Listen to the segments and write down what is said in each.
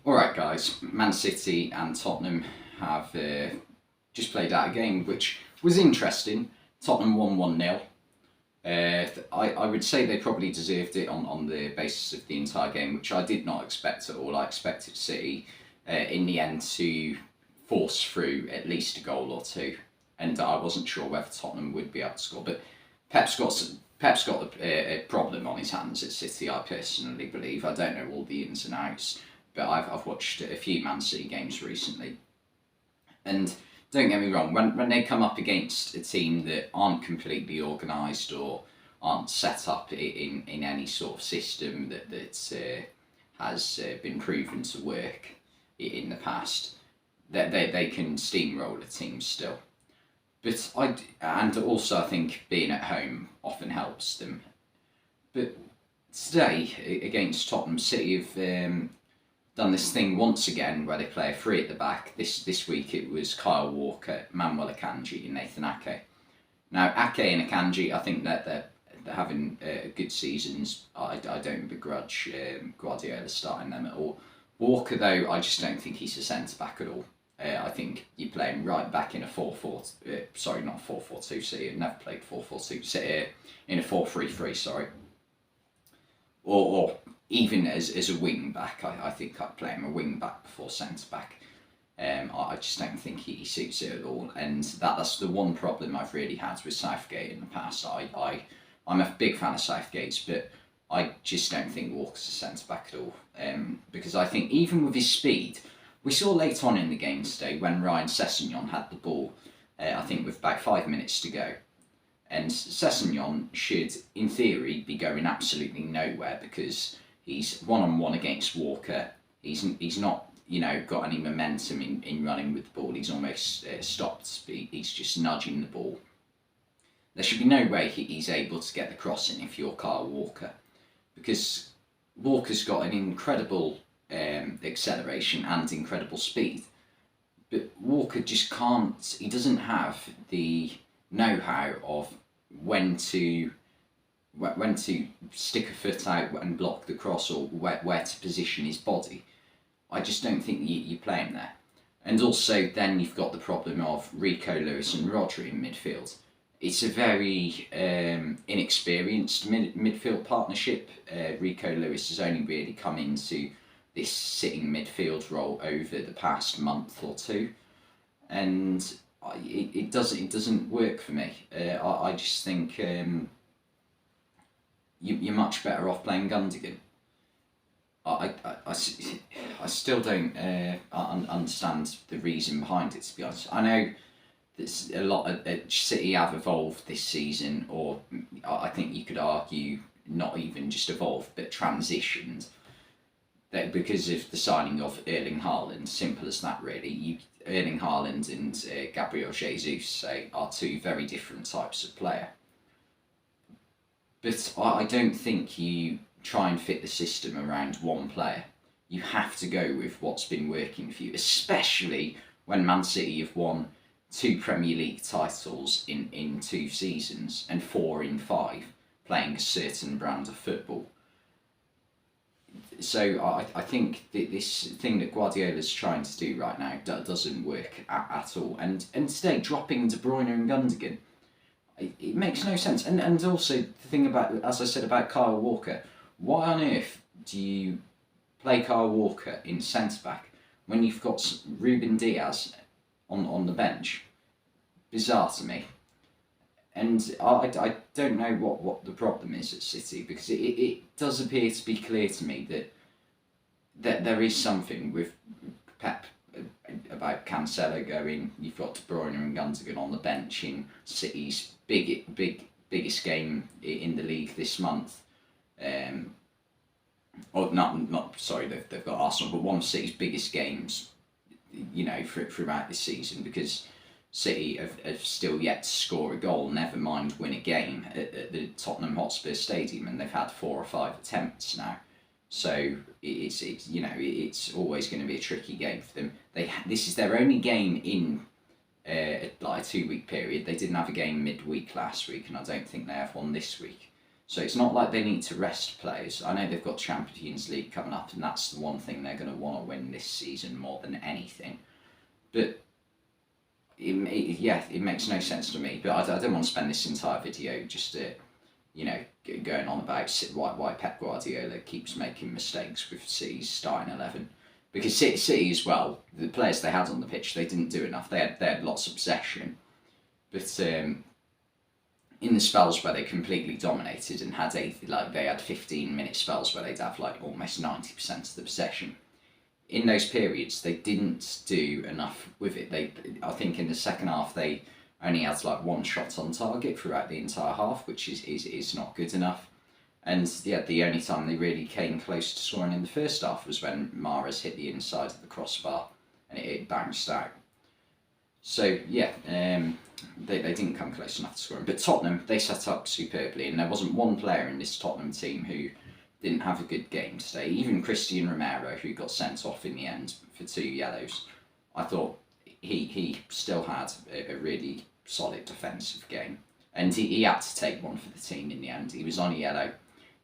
Alright guys, Man City and Tottenham have just played out a game which was interesting. Tottenham won 1-0. I would say they probably deserved it on the basis of the entire game, which I did not expect at all. I expected City in the end to force through at least a goal or two, and I wasn't sure whether Tottenham would be able to score. But Pep's got a problem on his hands at City, I personally believe. I don't know all the ins and outs, but I've watched a few Man City games recently. And don't get me wrong, when they come up against a team that aren't completely organised or aren't set up in any sort of system that has been proven to work in the past, they can steamroll a team still. But and also I think being at home often helps them. But today against Tottenham, City have done this thing once again where they play a three at the back. This week it was Kyle Walker, Manuel Akanji, and Nathan Ake. Now Ake and Akanji, I think that they're having good seasons. I don't begrudge Guardiola starting them at all. Walker though, I just don't think he's a centre back at all. I think you play him right back in a 4-4. Sorry, not 4-4-2. City have never played 4-4-2. In a 4-3-3. Sorry, or even as a wing back. I think I'd play him a wing back before centre back. I just don't think he suits it at all, and that's the one problem I've really had with Southgate in the past. I'm a big fan of Southgate's, but I just don't think Walker's a centre back at all. Because I think even with his speed, we saw late on in the game today when Ryan Sessegnon had the ball, I think with about 5 minutes to go. And Sessegnon should, in theory, be going absolutely nowhere because he's one-on-one against Walker. He's not, got any momentum in running with the ball. He's almost stopped. He's just nudging the ball. There should be no way he's able to get the cross in if you're Kyle Walker, because Walker's got an incredible acceleration and incredible speed, but Walker just can't. He doesn't have the know-how of when to stick a foot out and block the cross, or where to position his body. I just don't think you play him there. And also then you've got the problem of Rico Lewis and Rodri in midfield. It's a very inexperienced midfield partnership. Rico Lewis has only really come into this sitting midfield role over the past month or two, and it doesn't work for me. I just think you're much better off playing Gundogan. I still don't understand the reason behind it, to be honest. I know there's a lot of City have evolved this season, or I think you could argue not even just evolved but transitioned, that because of the signing of Erling Haaland. Simple as that, really. Erling Haaland and Gabriel Jesus are two very different types of player. But I don't think you try and fit the system around one player. You have to go with what's been working for you, especially when Man City have won 2 Premier League titles in 2 seasons and 4 in 5, playing a certain brand of football. So I think that this thing that Guardiola's trying to do right now doesn't work at all. And today, dropping De Bruyne and Gundogan, it makes no sense. And also the thing about, as I said about Kyle Walker, why on earth do you play Kyle Walker in centre-back when you've got Ruben Diaz on the bench? Bizarre to me. And I don't know what the problem is at City, because it does appear to be clear to me that there is something with Pep about Cancelo going. You've got De Bruyne and Gundogan on the bench in City's biggest game in the league this month. Or not sorry, they've got Arsenal, but one of City's biggest games, throughout this season, because City have still yet to score a goal, never mind win a game at the Tottenham Hotspur Stadium, and they've had 4 or 5 attempts now. So it's always going to be a tricky game for them. This is their only game in a 2-week period. They didn't have a game midweek last week, and I don't think they have one this week. So it's not like they need to rest players. I know they've got Champions League coming up, and that's the one thing they're going to want to win this season more than anything. But it makes no sense to me. But I don't want to spend this entire video just going on about why Pep Guardiola keeps making mistakes with City's starting 11. Because City as well, the players they had on the pitch, they didn't do enough. They had lots of possession. But in the spells where they completely dominated and they had 15-minute spells where they'd have like almost 90% of the possession. In those periods, they didn't do enough with it. I think in the second half they only had like one shot on target throughout the entire half, which is not good enough. And yeah, the only time they really came close to scoring in the first half was when Mahrez hit the inside of the crossbar and it bounced out. So yeah, they didn't come close enough to scoring. But Tottenham, they set up superbly, and there wasn't one player in this Tottenham team who didn't have a good game today. Even Christian Romero, who got sent off in the end for 2 yellows, I thought he still had a really solid defensive game. And he had to take one for the team in the end. He was on a yellow.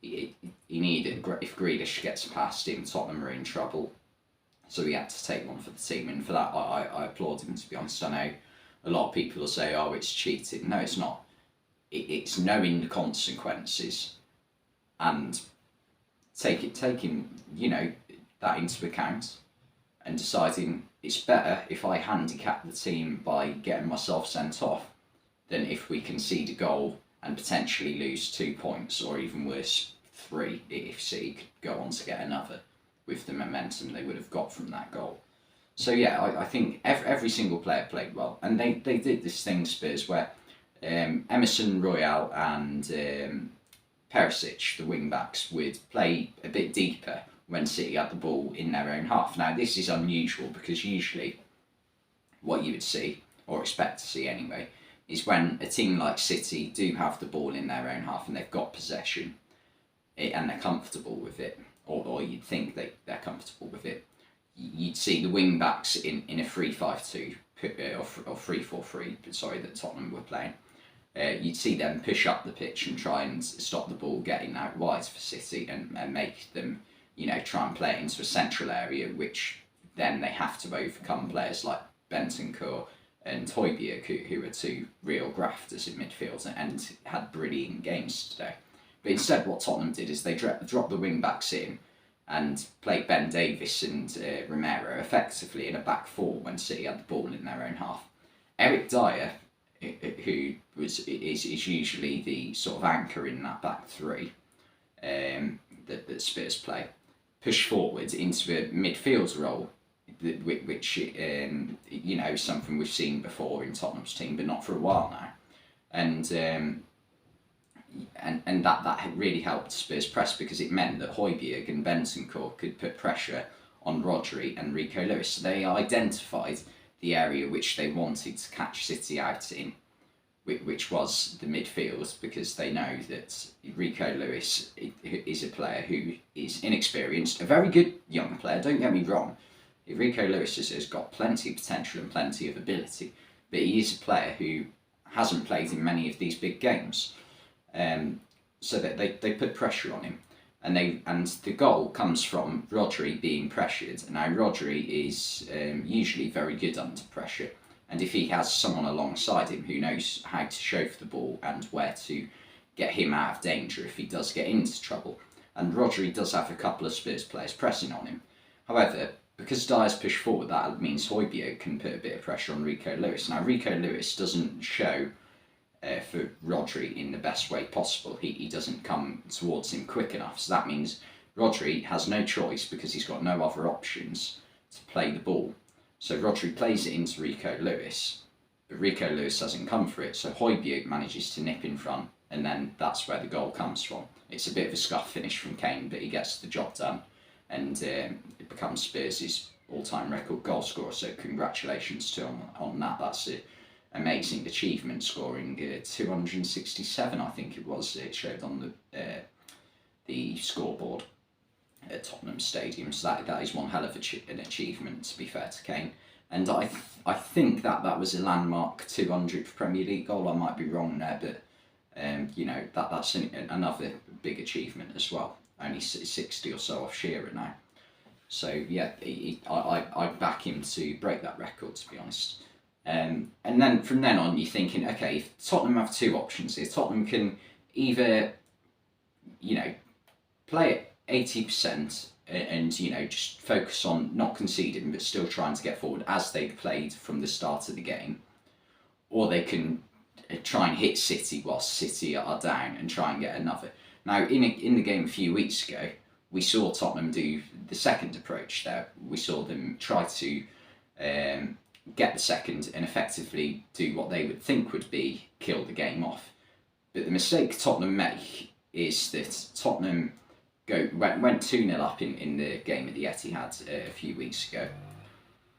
He needed, if Grealish gets past him, Tottenham are in trouble. So he had to take one for the team. And for that, I applaud him, to be honest. I know a lot of people will say, oh, it's cheating. No, it's not. It's knowing the consequences and taking that into account and deciding it's better if I handicap the team by getting myself sent off than if we concede a goal and potentially lose 2 points, or even worse, 3 if City could go on to get another with the momentum they would have got from that goal. So yeah, I think every single player played well, and they did this thing, Spurs, where Emerson Royal and Perisic, the wing backs, would play a bit deeper when City had the ball in their own half. Now this is unusual because usually what you would see, or expect to see anyway, is when a team like City do have the ball in their own half and they've got possession and they're comfortable with it, or you'd think they're comfortable with it, you'd see the wing backs in a 3-5-2 or 3-4-3, sorry, that Tottenham were playing. You'd see them push up the pitch and try and stop the ball getting out wide for City and make them, try and play it into a central area, which then they have to overcome players like Bentancur and Højbjerg, who are two real grafters in midfield and had brilliant games today. But instead what Tottenham did is they dropped the wing backs in and played Ben Davies and Romero effectively in a back four when City had the ball in their own half. Eric Dyer, who is usually the sort of anchor in that back three that Spurs play, pushed forward into a midfield role, which is something we've seen before in Tottenham's team, but not for a while now, and that really helped Spurs press, because it meant that Højbjerg and Bentancur could put pressure on Rodri and Rico Lewis. So they identified the area which they wanted to catch City out in, which was the midfield, because they know that Rico Lewis is a player who is inexperienced, a very good young player, don't get me wrong. Rico Lewis has got plenty of potential and plenty of ability, but he is a player who hasn't played in many of these big games. So that they put pressure on him, and the goal comes from Rodri being pressured. Now Rodri is usually very good under pressure, and if he has someone alongside him who knows how to chauffeur the ball and where to get him out of danger if he does get into trouble, and Rodri does have a couple of Spurs players pressing on him. However, because Dyer's pushed forward, that means Højbjerg can put a bit of pressure on Rico Lewis. Now Rico Lewis doesn't show for Rodri in the best way possible. He doesn't come towards him quick enough, so that means Rodri has no choice, because he's got no other options, to play the ball. So Rodri plays it into Rico Lewis, but Rico Lewis doesn't come for it, so Højbjerg manages to nip in front, and then that's where the goal comes from. It's a bit of a scuff finish from Kane, but he gets the job done, and it becomes Spurs' all-time record goal scorer, so congratulations to him on that. That's it. Amazing achievement, scoring 267, I think it was. It showed on the scoreboard at Tottenham Stadium. So that is one hell of an achievement, to be fair to Kane. And I think that was a landmark 200th Premier League goal. I might be wrong there, but That's another big achievement as well. Only 60 or so off Shearer now. So yeah, I back him to break that record, to be honest. And then from then on, you're thinking, okay, if Tottenham have two options here. Tottenham can either, play at 80% and just focus on not conceding but still trying to get forward as they played from the start of the game, or they can try and hit City whilst City are down and try and get another. Now, in the game a few weeks ago, we saw Tottenham do the second approach there. We saw them try to get the second and effectively do what they would think would be kill the game off. But the mistake Tottenham make is that Tottenham went 2-0 up in the game at the Etihad a few weeks ago.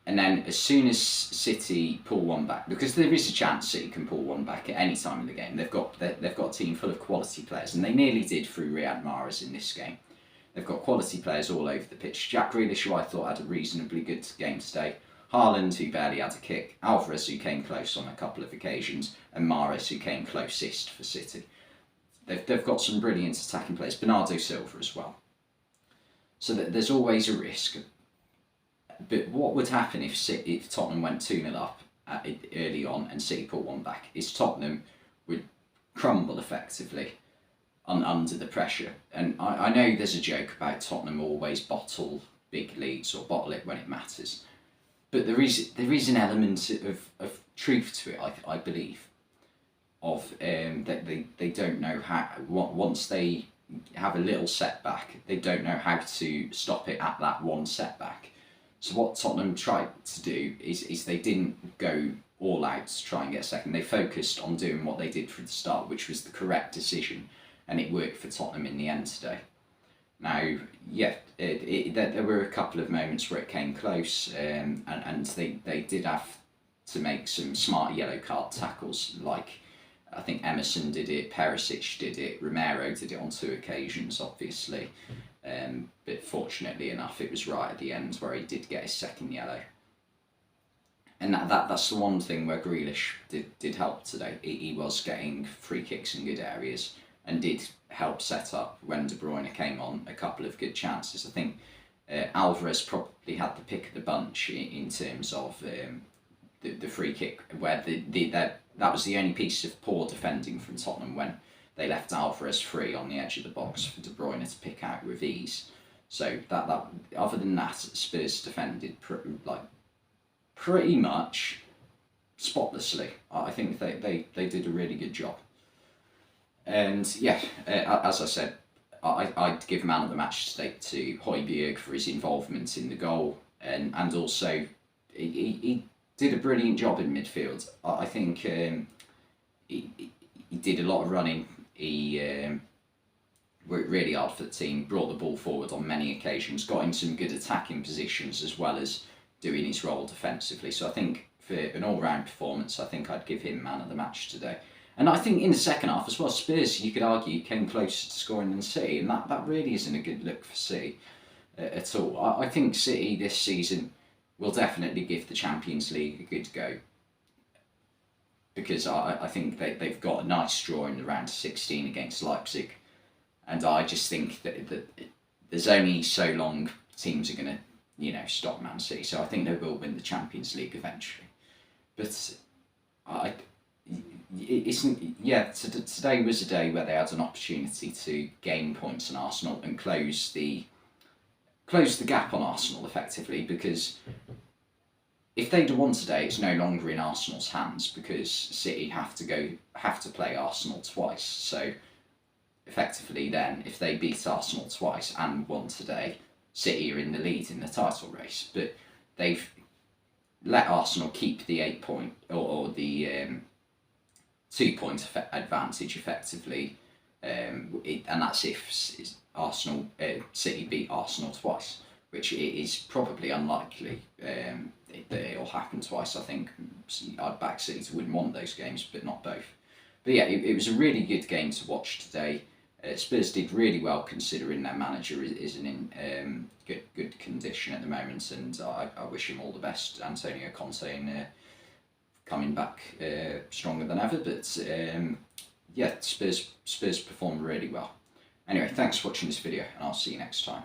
And then as soon as City pull one back, because there is a chance City can pull one back at any time in the game, they've got a team full of quality players, and they nearly did through Riyad Mahrez in this game. They've got quality players all over the pitch. Jack Grealish, who I thought had a reasonably good game today. Haaland, who barely had a kick. Alvarez, who came close on a couple of occasions. And Mahrez, who came closest for City. They've got some brilliant attacking players. Bernardo Silva as well. So there's always a risk. But what would happen if Tottenham went 2-0 up early on and City put one back? Is Tottenham would crumble effectively under the pressure. And I know there's a joke about Tottenham always bottle big leads or bottle it when it matters. But there is an element of truth to it, I believe, of that they don't know how, once they have a little setback, they don't know how to stop it at that one setback. So what Tottenham tried to do is they didn't go all out to try and get second. They focused on doing what they did from the start, which was the correct decision, and it worked for Tottenham in the end today. Now, yeah, there were a couple of moments where it came close, and they did have to make some smart yellow card tackles, like I think Emerson did it, Perisic did it, Romero did it on 2 occasions, obviously. But fortunately enough, it was right at the end where he did get his second yellow. And that's the one thing where Grealish did help today. He was getting free kicks in good areas and did help set up, when De Bruyne came on, a couple of good chances. I think Alvarez probably had the pick of the bunch in terms of the free kick, where that was the only piece of poor defending from Tottenham when they left Alvarez free on the edge of the box for De Bruyne to pick out with ease. So that other than that, Spurs defended pretty much spotlessly. I think they did a really good job. And yeah, as I said, I'd give man of the match today to Højbjerg for his involvement in the goal, and also he did a brilliant job in midfield. I think he did a lot of running. He worked really hard for the team, brought the ball forward on many occasions, got in some good attacking positions as well as doing his role defensively. So I think for an all-round performance, I think I'd give him man of the match today. And I think in the second half as well, Spurs, you could argue, came closer to scoring than City, and that really isn't a good look for City at all. I think City this season will definitely give the Champions League a good go, because I think they've got a nice draw in the round of 16 against Leipzig, and I just think that there's only so long teams are going to stop Man City, so I think they will win the Champions League eventually. But today was a day where they had an opportunity to gain points on Arsenal and close the gap on Arsenal effectively, because if they'd have won today, it's no longer in Arsenal's hands, because City have to play Arsenal twice. So effectively then, if they beat Arsenal twice and won today, City are in the lead in the title race. But they've let Arsenal keep the 8 point or the 2 point advantage effectively, and that's if City beat Arsenal twice, which is probably unlikely that it'll happen twice. I think I'd back City to win one of those games, but not both. But yeah, it was a really good game to watch today. Spurs did really well considering their manager isn't in good condition at the moment, and I wish him all the best, Antonio Conte, in coming back stronger than ever. But yeah, Spurs performed really well. Anyway, thanks for watching this video, and I'll see you next time.